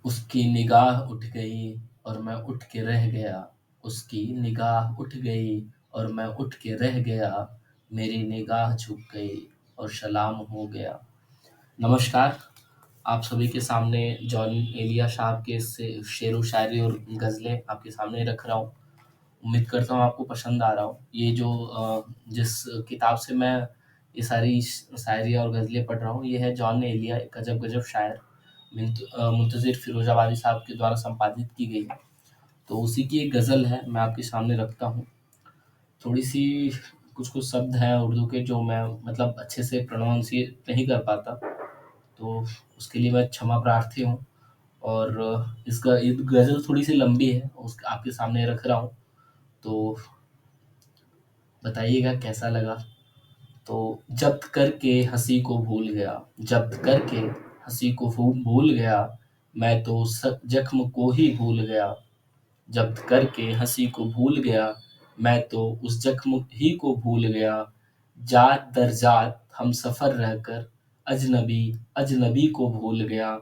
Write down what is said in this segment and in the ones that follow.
उसकी निगाह उठ गई और मैं उठ के रह गया। उसकी निगाह उठ गई और मैं उठ के रह गया। मेरी निगाह झुक गई और सलाम हो गया। नमस्कार, आप सभी के सामने जॉन एलिया साहब के से शेर व शायरी और गज़लें आपके सामने रख रहा हूँ। उम्मीद करता हूँ आपको पसंद आ रहा हो। ये जो जिस किताब से मैं ये सारी शायरी और गज़लें पढ़ रहा हूँ, ये है जॉन एलिया, एक अजब गजब शायर, मुंतज़िर फिरोज़ाबादी साहब के द्वारा संपादित की गई है। तो उसी की एक गज़ल है, मैं आपके सामने रखता हूँ। थोड़ी-सी कुछ-कुछ शब्द हैं उर्दू के जो मैं मतलब अच्छे से प्रोनाउंसिएट नहीं कर पाता, तो उसके लिए मैं क्षमा प्रार्थी हूँ। और इसका ये गज़ल थोड़ी-सी लंबी है, उस आपके सामने रख रहा हूँ, तो बताइएगा कैसा लगा। तो जब्त करके हंसी को भूल गया, जब्त करके हंसी को भूल गया, मैं तो जख्म को ही भूल गया। जब्त करके हंसी को भूल गया, मैं तो उस जख्म ही को भूल गया। जात दर जात हम सफर रहकर अजनबी अजनबी को भूल गया।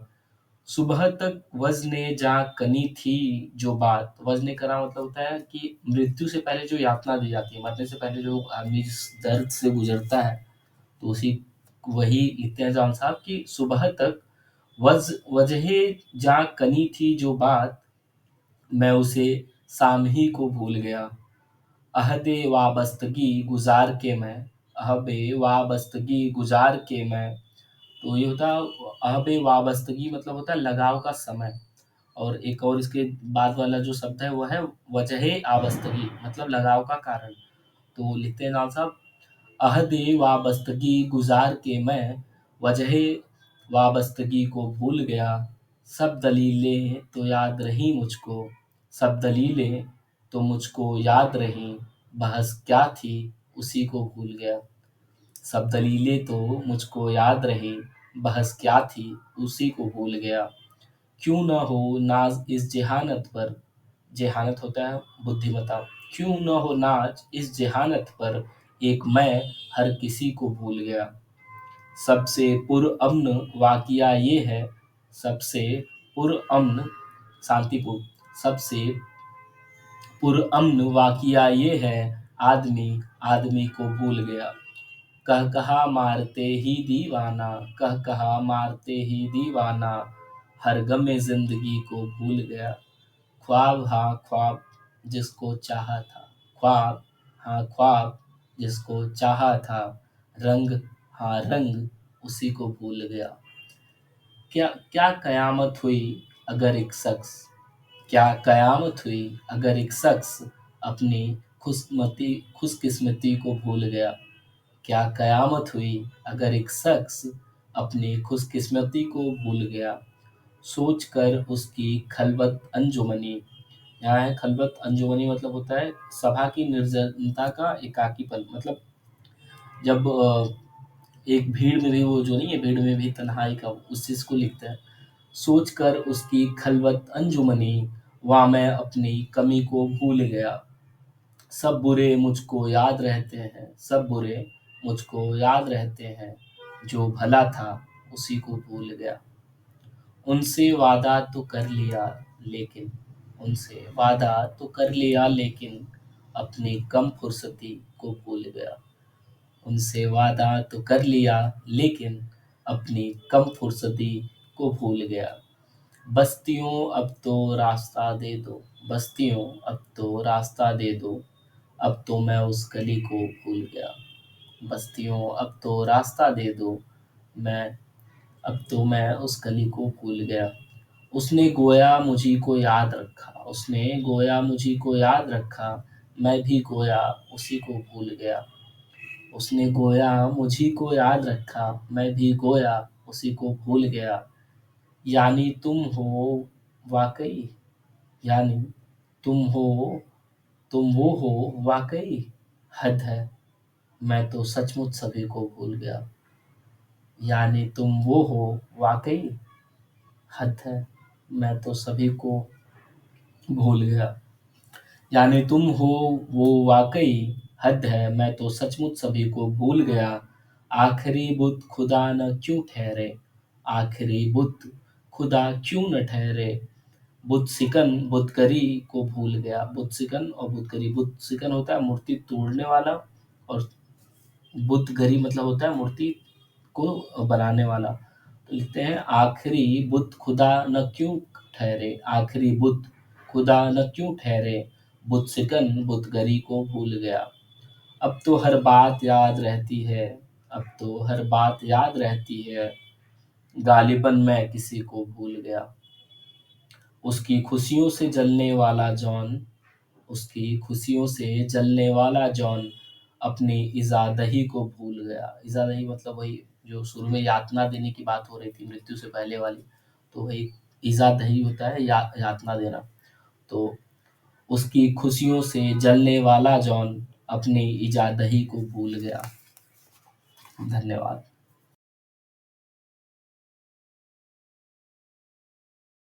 सुबह तक वज़्न जाँ कनी थी जो बात, वज़्न करा मतलब होता है कि मृत्यु से पहले जो यातना दी जाती है, मरने से पहले जो आदमी जिस दर्द से गुज़रता है, तो उसी वही लिखते हैं जॉन साहब कि सुबह तक वजह जाँ कनी थी जो बात, मैं उसे सामही को भूल गया। अहद वाबस्तगी गुज़ार के मैं, अहद वाबस्तगी गुज़ार के मैं, तो ये होता है अहब वाबस्तगी मतलब होता है लगाव का समय। और एक और इसके बाद वाला जो शब्द है वो है वजह आबस्तगी मतलब लगाव का कारण। तो लिखते हैं नाम साहब, अहद वाबस्तगी गुजार के मैं वजह वाबस्तगी को भूल गया। सब दलीलें तो याद रही मुझको, सब दलीलें तो मुझको याद रहीं, बहस क्या थी उसी को भूल गया। सब दलीलें तो मुझको याद रही, बहस क्या थी उसी को भूल गया। क्यों न हो नाज इस जेहानत पर, जेहानत होता है बुद्धिमता, क्यों न हो नाज इस जेहानत पर, एक मैं हर किसी को भूल गया। सबसे पुरअमन वाक़िया ये है, सबसे पुरअमन शांतिपूर्ण, सबसे पुरअमन वाक़िया ये है, आदमी आदमी को भूल गया। कह कहा मारते ही दीवाना, कह कहा मारते ही दीवाना, हर गमे ज़िंदगी को भूल गया। ख्वाब हाँ ख्वाब जिसको चाहा था, ख्वाब हाँ ख्वाब जिसको चाहा था, रंग हाँ रंग उसी को भूल गया। क्या क्या कयामत हुई अगर एक शख्स, क्या कयामत हुई अगर एक शख्स अपनी खुशकिस्मती को भूल गया। क्या कयामत हुई अगर एक शख्स अपनी खुशकिस्मती को भूल गया। सोच कर उसकी खलबत अंजुमनी, यहाँ है खलबत अंजुमनी मतलब होता है सभा की निर्जनता का एकाकीपन, मतलब जब एक भीड़ में भी वो जो नहीं है, भीड़ में भी तन्हाई का, उस चीज़ को लिखता है। सोच कर उसकी खलबत अंजुमनी, वहाँ मैं अपनी कमी को भूल गया। सब बुरे मुझको याद रहते हैं, सब बुरे मुझको याद रहते हैं, जो भला था उसी को भूल गया। उनसे वादा तो कर लिया लेकिन, उनसे वादा तो कर लिया लेकिन, अपनी कम फुर्सती को भूल गया। उनसे वादा तो कर लिया लेकिन, अपनी कम फुर्सती को भूल गया। बस्तियों अब तो रास्ता दे दो, बस्तियों अब तो रास्ता दे दो, अब तो मैं उस गली को भूल गया। बस्तियों अब तो रास्ता दे दो, मैं अब तो मैं उस गली को भूल गया। उसने गोया मुझी को याद रखा, उसने गोया मुझी को याद रखा, मैं भी गोया उसी को भूल गया। उसने गोया मुझी को याद रखा, मैं भी गोया उसी को भूल गया। यानी तुम हो वाकई, यानी तुम हो, तुम वो हो वाकई, हद है मैं तो सचमुच सभी को भूल गया। यानी तुम वो हो वाकई, हद है मैं तो सभी को भूल गया। यानी तुम हो वो वाकई, हद है मैं तो सचमुच सभी को भूल गया। आखिरी बुत खुदा न क्यों ठहरे, आखिरी बुत खुदा क्यों न ठहरे, बुतसिकन बुतकरी को भूल गया। बुतसिकन और बुतकरी, बुतसिकन होता है मूर्ति तोड़ने वाला, और बुतगरी मतलब होता है मूर्ति को बनाने वाला। तो लिखते हैं आखिरी बुत खुदा न क्यों ठहरे, आखिरी बुत खुदा न क्यों ठहरे, बुतसिकन बुतगरी को भूल गया। अब तो हर बात याद रहती है, अब तो हर बात याद रहती है, गालिबन मैं किसी को भूल गया। उसकी खुशियों से जलने वाला जॉन, उसकी खुशियों से जलने वाला जॉन अपनी इज़ादही को भूल गया। इज़ादही मतलब वही जो शुरू में यातना देने की बात हो रही थी मृत्यु से पहले वाली, तो वही इज़ादही होता है यातना देना। तो उसकी खुशियों से जलने वाला जॉन अपनी इज़ादही को भूल गया। धन्यवाद।